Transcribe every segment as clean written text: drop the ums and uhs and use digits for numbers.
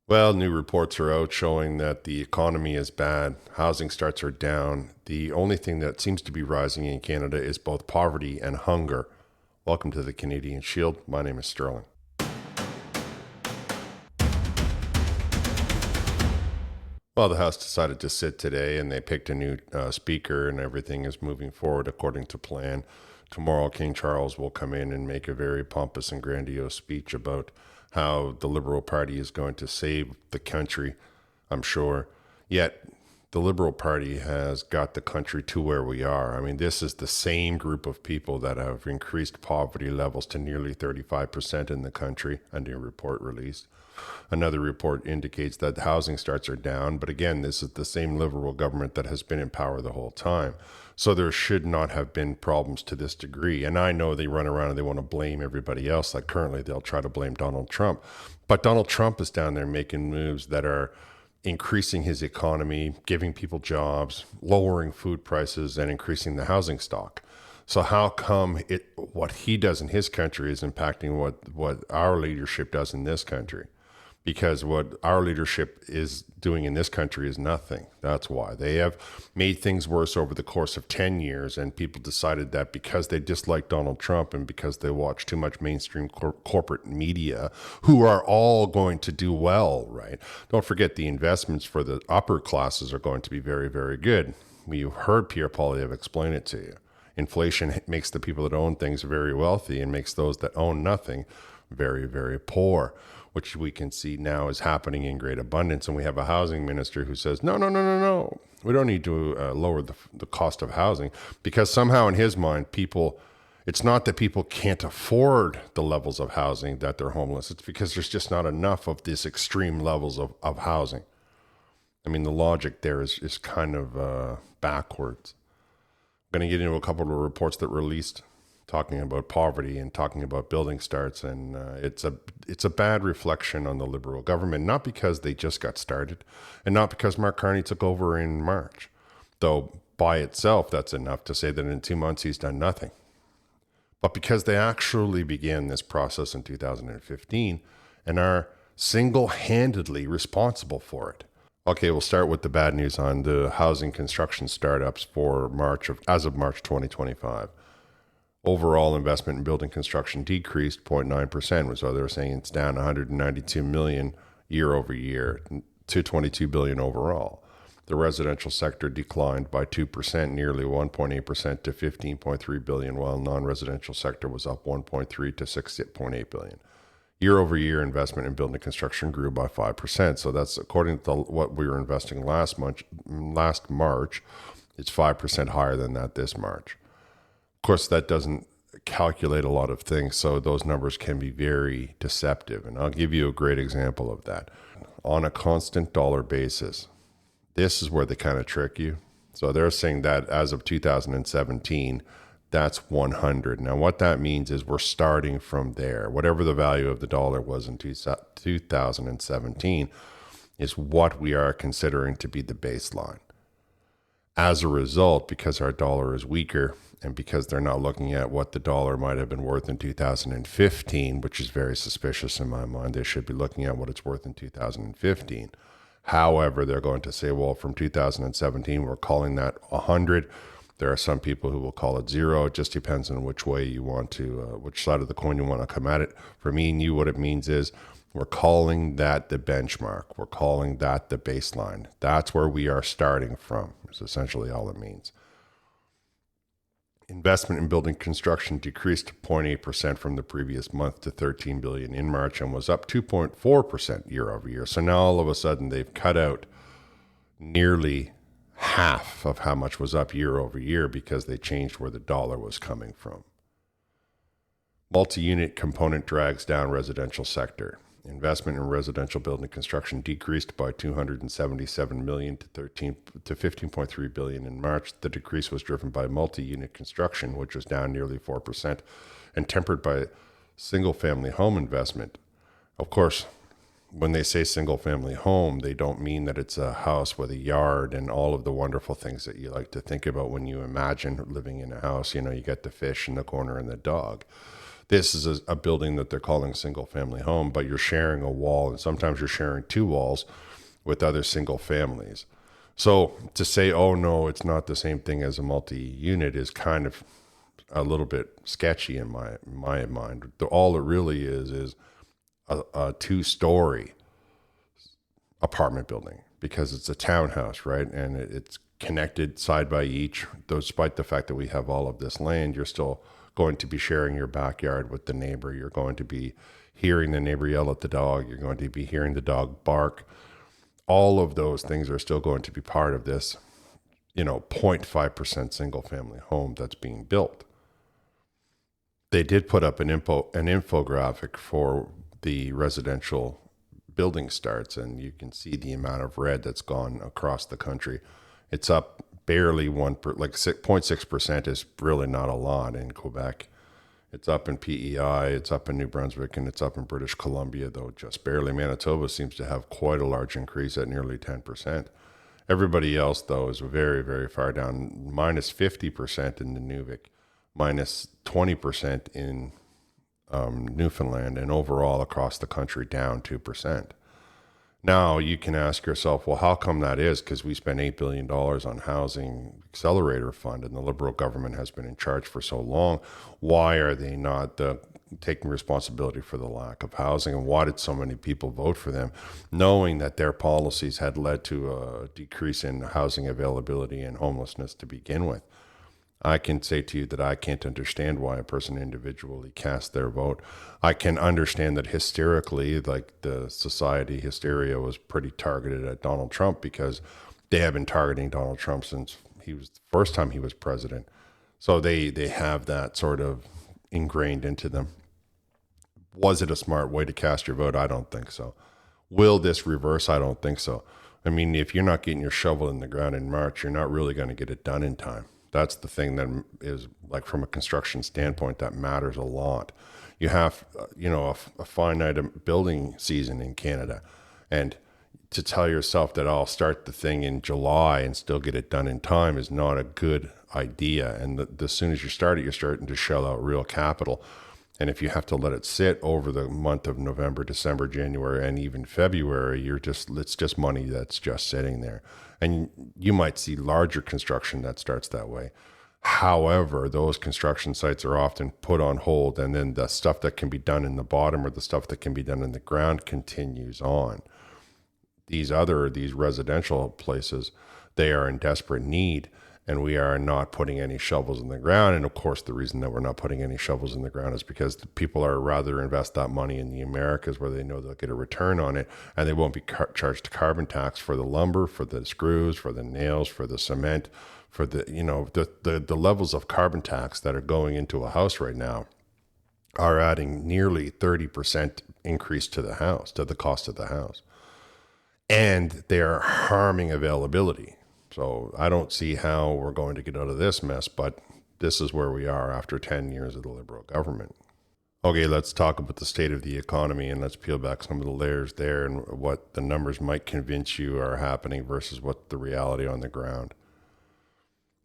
Well, new reports are out showing that the economy is bad, housing starts are down. The only thing that seems to be rising in Canada is both poverty and hunger. Welcome to the Canadian Shield. My name is Sterling. Well, the House decided to sit today and they picked a new speaker, and everything is moving forward according to plan. Tomorrow, King Charles will come in and make a very pompous and grandiose speech about how the Liberal Party is going to save the country, I'm sure. Yet, the Liberal Party has got the country to where we are. I mean, this is the same group of people that have increased poverty levels to nearly 35% in the country, a new report released. Another report indicates that housing starts are down, but again, this is the same Liberal government that has been in power the whole time. So there should not have been problems to this degree. And I know they run around and they want to blame everybody else. Like currently, they'll try to blame Donald Trump. But Donald Trump is down there making moves that are increasing his economy, giving people jobs, lowering food prices, and increasing the housing stock. So how come what he does in his country is impacting what our leadership does in this country? Because what our leadership is doing in this country is nothing. That's why. They have made things worse over the course of 10 years, and people decided that because they dislike Donald Trump and because they watch too much mainstream corporate media, who are all going to do well, right? Don't forget the investments for the upper classes are going to be very, very good. You've heard Pierre Poilievre explain it to you. Inflation makes the people that own things very wealthy and makes those that own nothing very, very poor, which we can see now is happening in great abundance. And we have a housing minister who says, no, no, no, no, no. We don't need to lower the cost of housing, because somehow in his mind, it's not that people can't afford the levels of housing that they're homeless. It's because there's just not enough of these extreme levels of housing. I mean, the logic there is kind of backwards. I'm going to get into a couple of reports that released talking about poverty and talking about building starts, and it's a bad reflection on the Liberal government, not because they just got started and not because Mark Carney took over in March, though by itself that's enough to say that in 2 months he's done nothing, but because they actually began this process in 2015 and are single-handedly responsible for it. Okay, we'll start with the bad news on the housing construction startups for as of March 2025. Overall investment in building construction decreased 0.9%, so they're saying it's down 192 million year over year to 22 billion overall. The residential sector declined by 2%, nearly 1.8% to 15.3 billion, while non-residential sector was up 1.3 to 6.8 billion. Year over year investment in building construction grew by 5%. So that's according to what we were investing last March. It's 5% higher than that this March. Of course, that doesn't calculate a lot of things, so those numbers can be very deceptive. And I'll give you a great example of that. On a constant dollar basis, this is where they kind of trick you. So they're saying that as of 2017, that's 100. Now, what that means is we're starting from there. Whatever the value of the dollar was in 2017 is what we are considering to be the baseline. As a result, because our dollar is weaker and because they're not looking at what the dollar might have been worth in 2015, which is very suspicious in my mind, they should be looking at what it's worth in 2015. However, they're going to say, well, from 2017, we're calling that 100. There are some people who will call it zero. It just depends on which way you want to, which side of the coin you want to come at it. For me and you, what it means is we're calling that the benchmark. We're calling that the baseline. That's where we are starting from, is essentially all it means. Investment in building construction decreased 0.8% from the previous month to 13 billion in March and was up 2.4% year over year. So now all of a sudden they've cut out nearly half of how much was up year over year because they changed where the dollar was coming from. Multi-unit component drags down residential sector. Investment in residential building construction decreased by 277 million to 15.3 billion in March. The decrease was driven by multi-unit construction, which was down nearly 4%, and tempered by single-family home investment. Of course, when they say single-family home, they don't mean that it's a house with a yard and all of the wonderful things that you like to think about when you imagine living in a house. You know, you get the fish in the corner and the dog. This is a building that they're calling single family home, but you're sharing a wall, and sometimes you're sharing two walls with other single families. So to say, oh no, it's not the same thing as a multi-unit is kind of a little bit sketchy in my mind. All it really is a two-story apartment building because it's a townhouse, right? And it's connected side by each. Despite the fact that we have all of this land, you're still going to be sharing your backyard with the neighbor. You're going to be hearing the neighbor yell at the dog. You're going to be hearing the dog bark. All of those things are still going to be part of this, 0.5% single family home that's being built. They did put up an infographic for the residential building starts, and you can see the amount of red that's gone across the country. It's up barely 0.6% is really not a lot in Quebec. It's up in PEI, it's up in New Brunswick, and it's up in British Columbia, though just barely. Manitoba seems to have quite a large increase at nearly 10%. Everybody else, though, is very, very far down, minus 50% in Nunavik, minus 20% in Newfoundland, and overall across the country down 2%. Now you can ask yourself, well, how come that is? Because we spent $8 billion on housing accelerator fund and the Liberal government has been in charge for so long. Why are they not taking responsibility for the lack of housing? And why did so many people vote for them, knowing that their policies had led to a decrease in housing availability and homelessness to begin with? I can say to you that I can't understand why a person individually cast their vote. I can understand that hysterically, like the society hysteria was pretty targeted at Donald Trump because they have been targeting Donald Trump since he was the first time he was president. So they have that sort of ingrained into them. Was it a smart way to cast your vote? I don't think so. Will this reverse? I don't think so. I mean, if you're not getting your shovel in the ground in March, you're not really going to get it done in time. That's the thing that is, like, from a construction standpoint, that matters a lot. You have, a finite building season in Canada. And to tell yourself that I'll start the thing in July and still get it done in time is not a good idea. And as soon as you start it, you're starting to shell out real capital. And if you have to let it sit over the month of November, December, January, and even February, it's just money that's just sitting there. And you might see larger construction that starts that way. However, those construction sites are often put on hold, and then the stuff that can be done in the bottom or the stuff that can be done in the ground continues on. These residential places, they are in desperate need, and we are not putting any shovels in the ground. And of course, the reason that we're not putting any shovels in the ground is because the people are rather invest that money in the Americas where they know they'll get a return on it, and they won't be charged a carbon tax for the lumber, for the screws, for the nails, for the cement, for the levels of carbon tax that are going into a house right now are adding nearly 30% increase to the house, to the cost of the house. And they're harming availability. So I don't see how we're going to get out of this mess, but this is where we are after 10 years of the Liberal government. Okay, let's talk about the state of the economy and let's peel back some of the layers there and what the numbers might convince you are happening versus what the reality on the ground.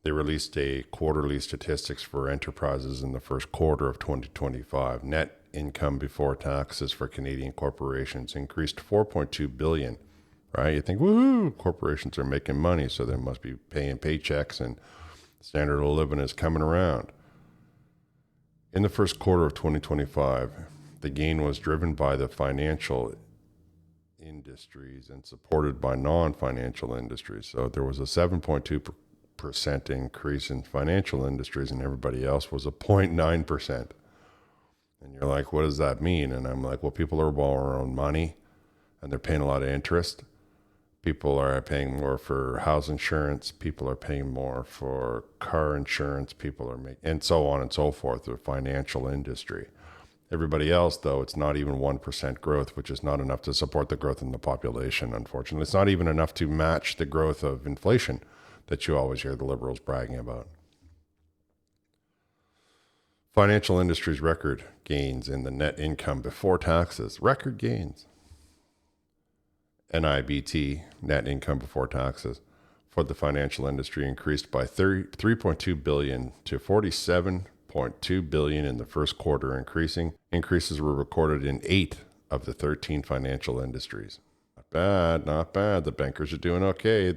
They released a quarterly statistics for enterprises in the first quarter of 2025. Net income before taxes for Canadian corporations increased 4.2 billion. Right? You think, woohoo, corporations are making money, so they must be paying paychecks and standard of living is coming around. In the first quarter of 2025, the gain was driven by the financial industries and supported by non-financial industries. So there was a 7.2% increase in financial industries and everybody else was a 0.9%. And you're like, what does that mean? And I'm like, well, people are borrowing money and they're paying a lot of interest. People are paying more for house insurance. People are paying more for car insurance. People are making, and so on and so forth, the financial industry. Everybody else, though, it's not even 1% growth, which is not enough to support the growth in the population, unfortunately. It's not even enough to match the growth of inflation that you always hear the Liberals bragging about. Financial industries record gains in the net income before taxes, record gains. NIBT, net income before taxes, for the financial industry increased by 3.2 billion to 47 $1.2 billion in the first quarter. Increases were recorded in 8 of the 13 financial industries. Not bad, not bad. The bankers are doing okay.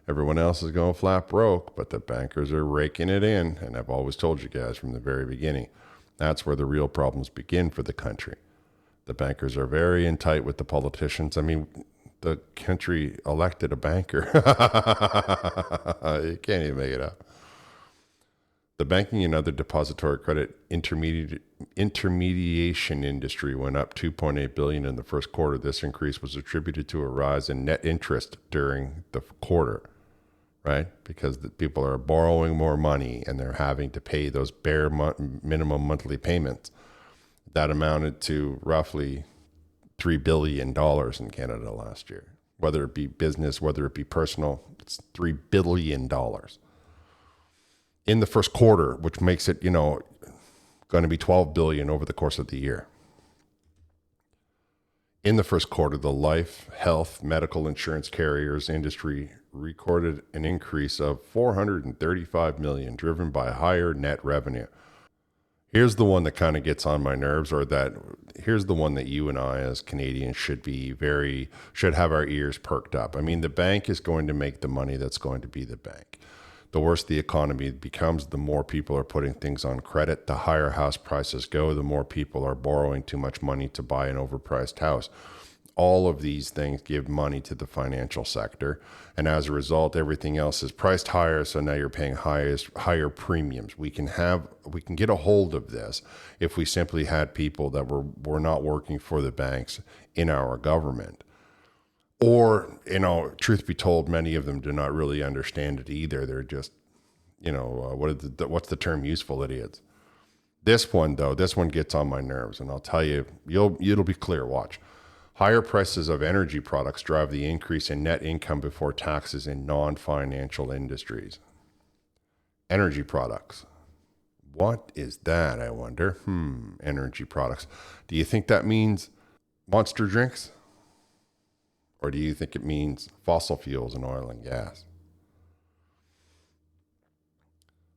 Everyone else is going flat broke, but the bankers are raking it in. And I've always told you guys from the very beginning, that's where the real problems begin for the country. The bankers are very in tight with the politicians. I mean, the country elected a banker. You can't even make it up. The banking and other depository credit intermediation industry went up $2.8 billion in the first quarter. This increase was attributed to a rise in net interest during the quarter, right? Because the people are borrowing more money and they're having to pay those bare minimum monthly payments. That amounted to roughly $3 billion in Canada last year. Whether it be business, whether it be personal, it's $3 billion in the first quarter, which makes it, going to be $12 billion over the course of the year. In the first quarter, the life, health, medical insurance carriers industry recorded an increase of $435 million, driven by higher net revenue. Here's the one that kind of gets on my nerves, here's the one that you and I as Canadians should have our ears perked up. I mean, the bank is going to make the money that's going to be the bank. The worse the economy becomes, the more people are putting things on credit, the higher house prices go, the more people are borrowing too much money to buy an overpriced house. All of these things give money to the financial sector. And as a result, everything else is priced higher. So now you're paying higher premiums. We can get a hold of this if we simply had people that were not working for the banks in our government. Or, truth be told, many of them do not really understand it either. They're just, what's the term, useful idiots. This one gets on my nerves. And I'll tell you, it'll be clear, watch. Higher prices of energy products drive the increase in net income before taxes in non-financial industries. Energy products. What is that, I wonder? Energy products. Do you think that means Monster drinks? Or do you think it means fossil fuels and oil and gas?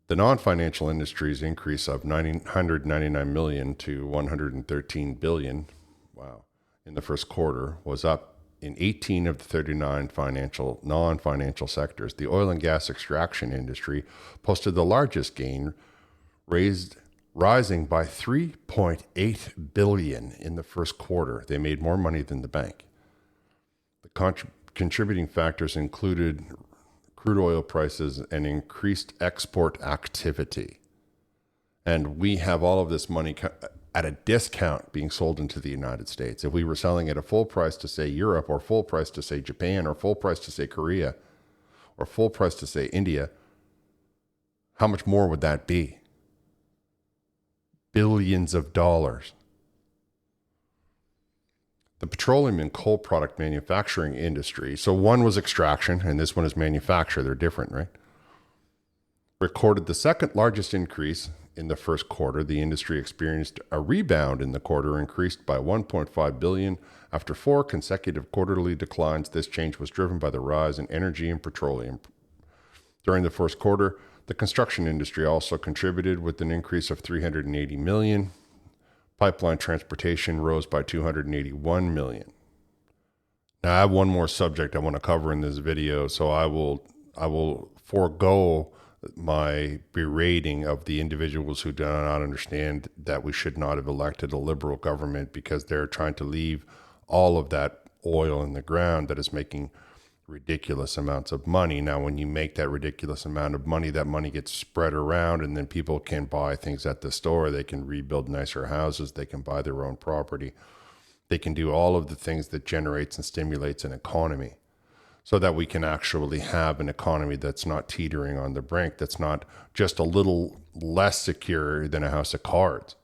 The non-financial industries increase of $999 million to $113 billion. Wow. In the first quarter was up in 18 of the 39 non-financial sectors. The oil and gas extraction industry posted the largest gain, rising by $3.8 billion in the first quarter. They made more money than the bank. The contributing factors included crude oil prices and increased export activity. And we have all of this money at a discount being sold into the United States. If we were selling at a full price to, say, Europe, or full price to, say, Japan, or full price to, say, Korea, or full price to, say, India, how much more would that be? Billions of dollars. The petroleum and coal product manufacturing industry, so one was extraction and this one is manufacture, they're different, right? Recorded the second largest increase in the first quarter. The industry experienced a rebound in the quarter, increased by $1.5 billion after 4 consecutive quarterly declines. This change was driven by the rise in energy and petroleum. During the first quarter, the construction industry also contributed with an increase of $380 million. Pipeline transportation rose by $281 million. Now, I have one more subject I want to cover in this video, so I will forego my berating of the individuals who do not understand that we should not have elected a liberal government because they're trying to leave all of that oil in the ground that is making ridiculous amounts of money. Now, when you make that ridiculous amount of money, that money gets spread around and then people can buy things at the store. They can rebuild nicer houses. They can buy their own property. They can do all of the things that generates and stimulates an economy so that we can actually have an economy that's not teetering on the brink, that's not just a little less secure than a house of cards.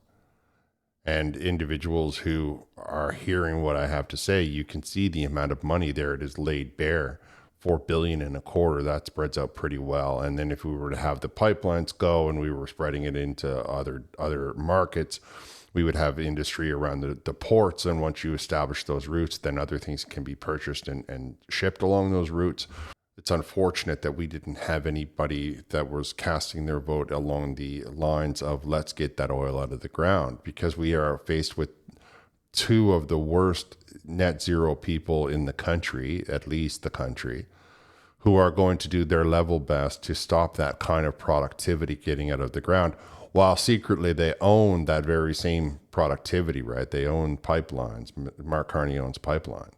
And individuals who are hearing what I have to say, you can see the amount of money there. It is laid bare. $4 billion in a quarter, that spreads out pretty well. And then if we were to have the pipelines go and we were spreading it into other markets, we would have industry around the ports. And once you establish those routes, then other things can be purchased and shipped along those routes. The It's unfortunate that we didn't have anybody that was casting their vote along the lines of let's get that oil out of the ground, because we are faced with two of the worst net zero people in the country, at least the country, who are going to do their level best to stop that kind of productivity getting out of the ground, while secretly they own that very same productivity, right? They own pipelines. Mark Carney owns pipelines.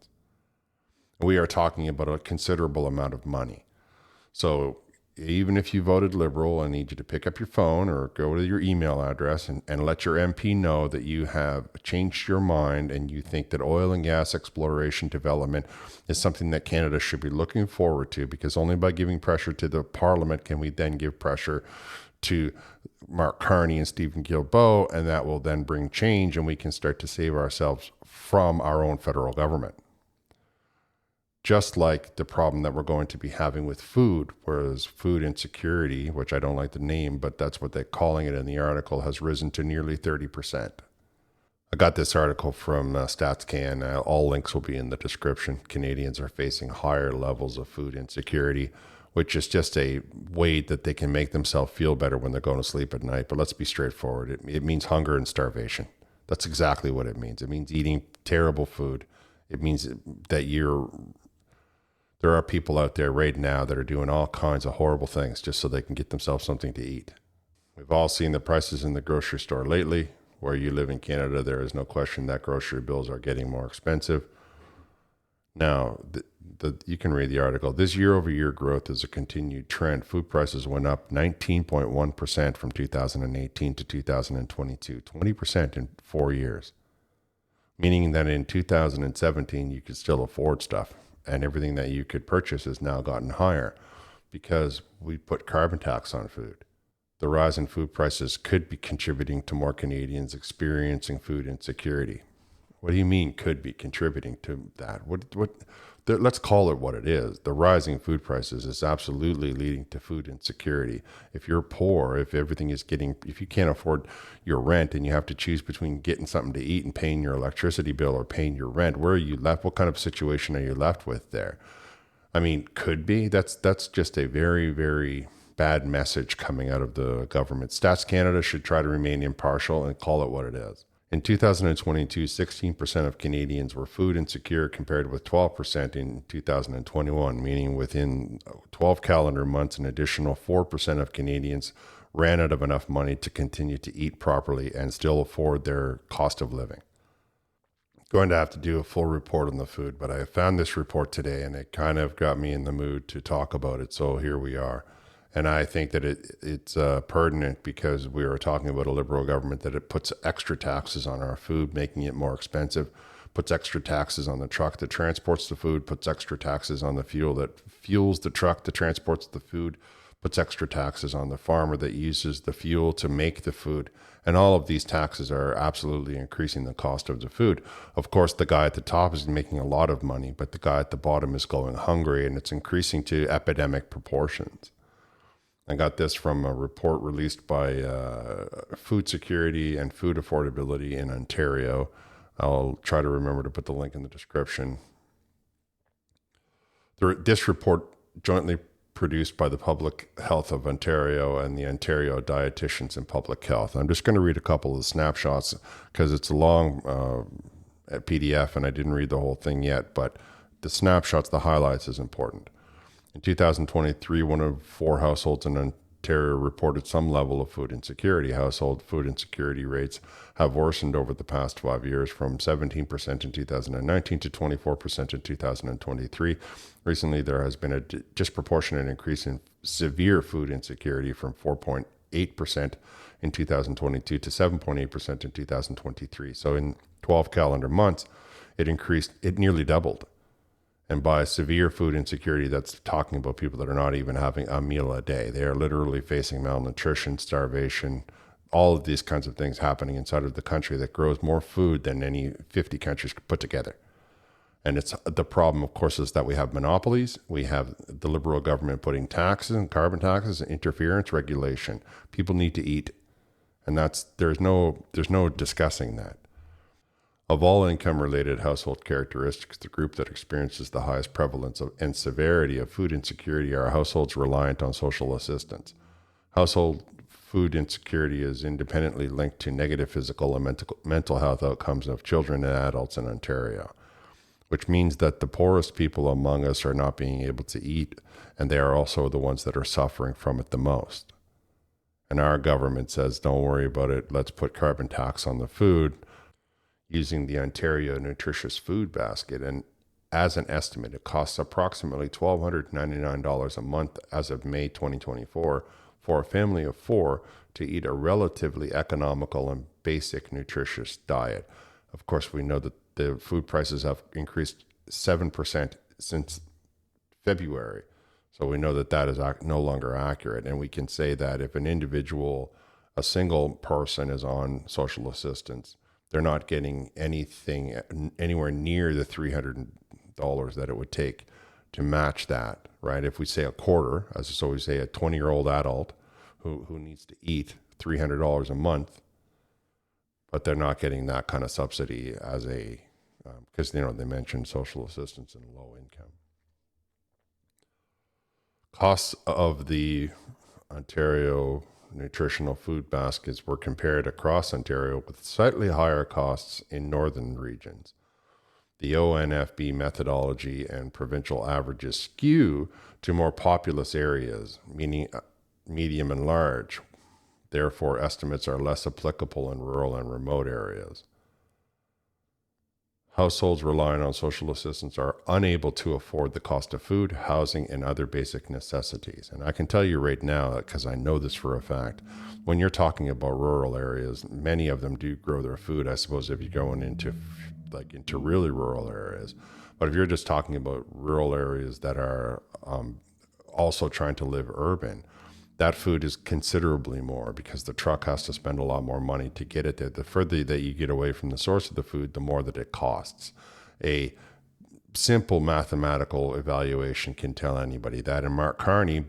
We are talking about a considerable amount of money. So even if you voted Liberal, I need you to pick up your phone or go to your email address and let your MP know that you have changed your mind and you think that oil and gas exploration development is something that Canada should be looking forward to, because only by giving pressure to the Parliament can we then give pressure to Mark Carney and Stephen Guilbeault, and that will then bring change and we can start to save ourselves from our own federal government. Just like the problem that we're going to be having with food, whereas food insecurity, which I don't like the name, but that's what they're calling it in the article, has risen to nearly 30%. I got this article from StatsCan. All links will be in the description. Canadians are facing higher levels of food insecurity, which is just a way that they can make themselves feel better when they're going to sleep at night. But let's be straightforward. It means hunger and starvation. That's exactly what it means. It means eating terrible food. It means that there are people out there right now that are doing all kinds of horrible things just so they can get themselves something to eat. We've all seen the prices in the grocery store lately. Where you live in Canada, there is no question that grocery bills are getting more expensive. Now, you can read the article. This year-over-year growth is a continued trend. Food prices went up 19.1% from 2018 to 2022, 20% in 4 years, meaning that in 2017 you could still afford stuff. And everything that you could purchase has now gotten higher because we put carbon tax on food. The rise in food prices could be contributing to more Canadians experiencing food insecurity. What do you mean could be contributing to that? Let's call it what it is. The rising food prices is absolutely leading to food insecurity. If you're poor, if you can't afford your rent and you have to choose between getting something to eat and paying your electricity bill or paying your rent, where are you left? What kind of situation are you left with there? I mean, could be. That's just a very, very bad message coming out of the government. Stats Canada should try to remain impartial and call it what it is. In 2022, 16% of Canadians were food insecure compared with 12% in 2021, meaning within 12 calendar months, an additional 4% of Canadians ran out of enough money to continue to eat properly and still afford their cost of living. Going to have to do a full report on the food, but I found this report today and it kind of got me in the mood to talk about it. So here we are. And I think that it's pertinent because we were talking about a Liberal government that it puts extra taxes on our food, making it more expensive, puts extra taxes on the truck that transports the food, puts extra taxes on the fuel that fuels the truck that transports the food, puts extra taxes on the farmer that uses the fuel to make the food. And all of these taxes are absolutely increasing the cost of the food. Of course, the guy at the top is making a lot of money, but the guy at the bottom is going hungry, and it's increasing to epidemic proportions. I got this from a report released by Food Security and Food Affordability in Ontario. I'll try to remember to put the link in the description. This report jointly produced by the Public Health of Ontario and the Ontario Dietitians in Public Health. I'm just going to read a couple of the snapshots because it's a long PDF and I didn't read the whole thing yet, but the snapshots, the highlights is important. In 2023, 1 of 4 households in Ontario reported some level of food insecurity. Household food insecurity rates have worsened over the past 5 years from 17% in 2019 to 24% in 2023. Recently, there has been a disproportionate increase in severe food insecurity from 4.8% in 2022 to 7.8% in 2023. So in 12 calendar months, it nearly doubled. And by severe food insecurity, that's talking about people that are not even having a meal a day. They are literally facing malnutrition, starvation, all of these kinds of things happening inside of the country that grows more food than any 50 countries put together. And it's the problem, of course, is that we have monopolies. We have the Liberal government putting taxes and carbon taxes, interference, regulation. People need to eat. And there's no discussing that. Of all income-related household characteristics, the group that experiences the highest prevalence and severity of food insecurity are households reliant on social assistance. Household food insecurity is independently linked to negative physical and mental health outcomes of children and adults in Ontario, which means that the poorest people among us are not being able to eat, and they are also the ones that are suffering from it the most. And our government says, don't worry about it, let's put carbon tax on the food using the Ontario Nutritious Food Basket. And as an estimate, it costs approximately $1,299 a month as of May 2024 for a family of 4 to eat a relatively economical and basic nutritious diet. Of course, we know that the food prices have increased 7% since February. So we know that that is no longer accurate. And we can say that if an individual, a single person is on social assistance, they're not getting anything anywhere near the $300 that it would take to match that, right? If we say a quarter, so we say a 20-year-old adult who needs to eat $300 a month, but they're not getting that kind of subsidy as a, because, they mentioned social assistance and low income. Costs of the Ontario nutritional food baskets were compared across Ontario with slightly higher costs in northern regions. The ONFB methodology and provincial averages skew to more populous areas, meaning medium and large. Therefore, estimates are less applicable in rural and remote areas. Households relying on social assistance are unable to afford the cost of food, housing, and other basic necessities. And I can tell you right now, because I know this for a fact, when you're talking about rural areas, many of them do grow their food. I suppose if you're going into really rural areas, but if you're just talking about rural areas that are also trying to live urban, that food is considerably more because the truck has to spend a lot more money to get it there. The further that you get away from the source of the food, the more that it costs. A simple mathematical evaluation can tell anybody that. And Mark Carney,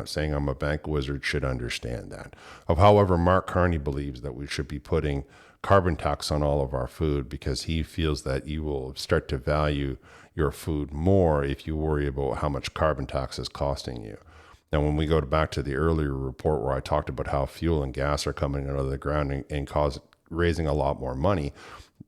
saying I'm a bank wizard, should understand that. However, Mark Carney believes that we should be putting carbon tax on all of our food because he feels that you will start to value your food more if you worry about how much carbon tax is costing you. Now, when we go back to the earlier report where I talked about how fuel and gas are coming out of the ground and raising a lot more money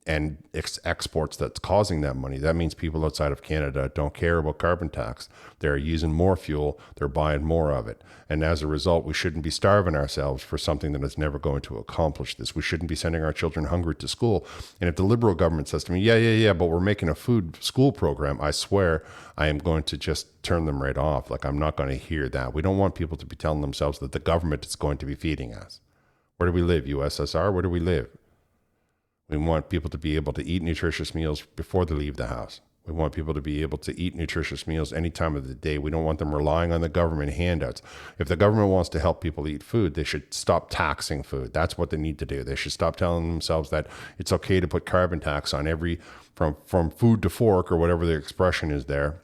and exports that's causing that money, that means people outside of Canada don't care about carbon tax. They're using more fuel, they're buying more of it. And as a result, we shouldn't be starving ourselves for something that is never going to accomplish this. We shouldn't be sending our children hungry to school. And if the Liberal government says to me, yeah, but we're making a food school program, I swear I am going to just turn them right off. Like, I'm not going to hear that. We don't want people to be telling themselves that the government is going to be feeding us. Where do we live? USSR? Where do we live? We want people to be able to eat nutritious meals before they leave the house. We want people to be able to eat nutritious meals any time of the day. We don't want them relying on the government handouts. If the government wants to help people eat food, they should stop taxing food. That's what they need to do. They should stop telling themselves that it's okay to put carbon tax on from food to fork, or whatever the expression is there,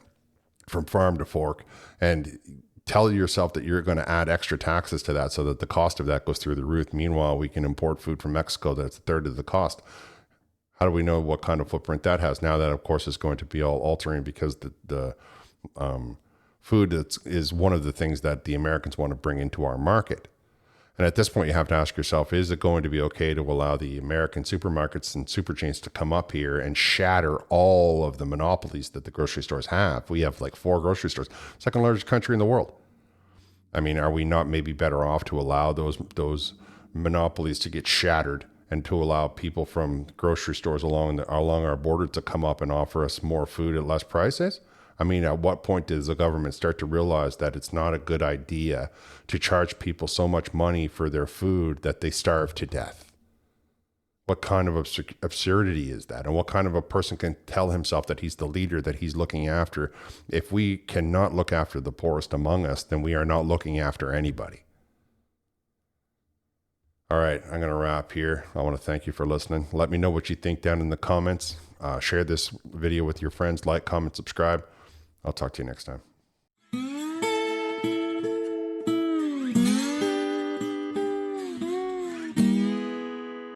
from farm to fork, and tell yourself that you're going to add extra taxes to that so that the cost of that goes through the roof. Meanwhile, we can import food from Mexico that's a third of the cost. How do we know what kind of footprint that has? Now that, of course, is going to be all altering because the food is one of the things that the Americans want to bring into our market. And at this point, you have to ask yourself, is it going to be okay to allow the American supermarkets and super chains to come up here and shatter all of the monopolies that the grocery stores have? We have like 4 grocery stores, second largest country in the world. I mean, are we not maybe better off to allow those monopolies to get shattered and to allow people from grocery stores along our border to come up and offer us more food at less prices? I mean, at what point does the government start to realize that it's not a good idea to charge people so much money for their food that they starve to death? What kind of absurdity is that? And what kind of a person can tell himself that he's the leader that he's looking after? If we cannot look after the poorest among us, then we are not looking after anybody. All right, I'm going to wrap here. I want to thank you for listening. Let me know what you think down in the comments. Share this video with your friends. Like, comment, subscribe. I'll talk to you next time.